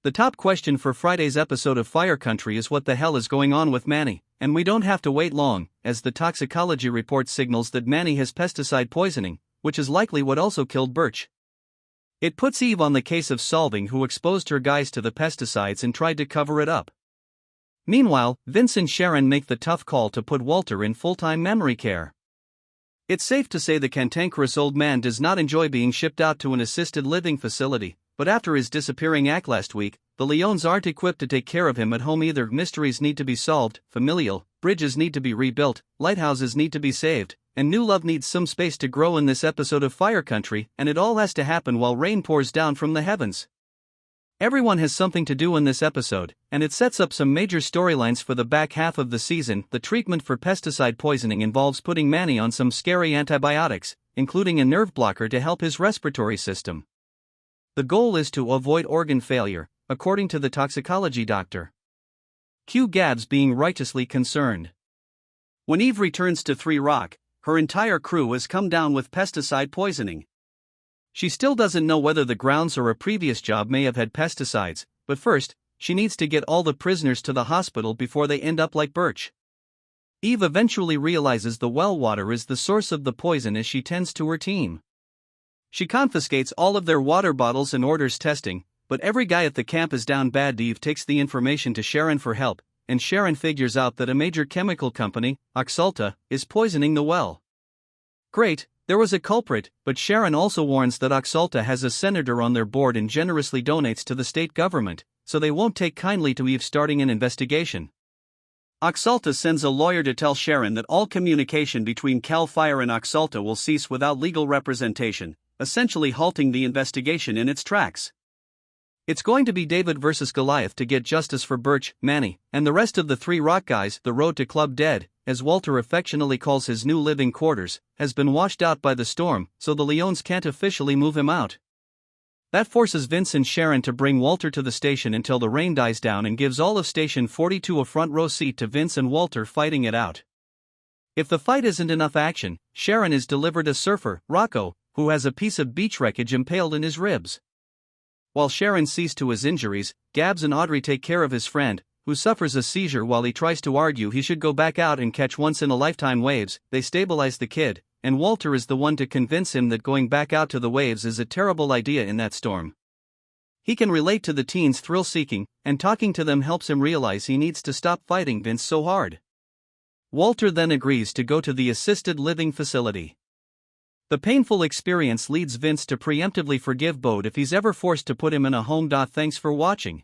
The top question for Friday's episode of Fire Country is what the hell is going on with Manny, and we don't have to wait long, as the toxicology report signals that Manny has pesticide poisoning, which is likely what also killed Birch. It puts Eve on the case of solving who exposed her guys to the pesticides and tried to cover it up. Meanwhile, Vince and Sharon make the tough call to put Walter in full-time memory care. It's safe to say the cantankerous old man does not enjoy being shipped out to an assisted living facility, but after his disappearing act last week, the Leones aren't equipped to take care of him at home either. Mysteries need to be solved, familial, bridges need to be rebuilt, lighthouses need to be saved, and new love needs some space to grow in this episode of Fire Country, and it all has to happen while rain pours down from the heavens. Everyone has something to do in this episode, and it sets up some major storylines for the back half of the season. The treatment for pesticide poisoning involves putting Manny on some scary antibiotics, including a nerve blocker to help his respiratory system. The goal is to avoid organ failure, according to the toxicology doctor. Cue Gabs being righteously concerned. When Eve returns to 3 Rock, her entire crew has come down with pesticide poisoning. She still doesn't know whether the grounds or a previous job may have had pesticides, but first, she needs to get all the prisoners to the hospital before they end up like Birch. Eve eventually realizes the well water is the source of the poison as she tends to her team. She confiscates all of their water bottles and orders testing, but every guy at the camp is down bad. Eve takes the information to Sharon for help, and Sharon figures out that a major chemical company, Oxalta, is poisoning the well. Great, there was a culprit, but Sharon also warns that Oxalta has a senator on their board and generously donates to the state government, so they won't take kindly to Eve starting an investigation. Oxalta sends a lawyer to tell Sharon that all communication between Cal Fire and Oxalta will cease without legal representation, essentially halting the investigation in its tracks. It's going to be David versus Goliath to get justice for Birch, Manny, and the rest of the 3 Rock guys. The road to Club Dead, as Walter affectionately calls his new living quarters, has been washed out by the storm, so the Leones can't officially move him out. That forces Vince and Sharon to bring Walter to the station until the rain dies down and gives all of Station 42 a front row seat to Vince and Walter fighting it out. If the fight isn't enough action, Sharon is delivered a surfer, Rocco, who has a piece of beach wreckage impaled in his ribs. While Sharon sees to his injuries, Gabs and Audrey take care of his friend, who suffers a seizure while he tries to argue he should go back out and catch once-in-a-lifetime waves. They stabilize the kid, and Walter is the one to convince him that going back out to the waves is a terrible idea in that storm. He can relate to the teens' thrill-seeking, and talking to them helps him realize he needs to stop fighting Vince so hard. Walter then agrees to go to the assisted living facility. The painful experience leads Vince to preemptively forgive Bode if he's ever forced to put him in a home. Thanks for watching.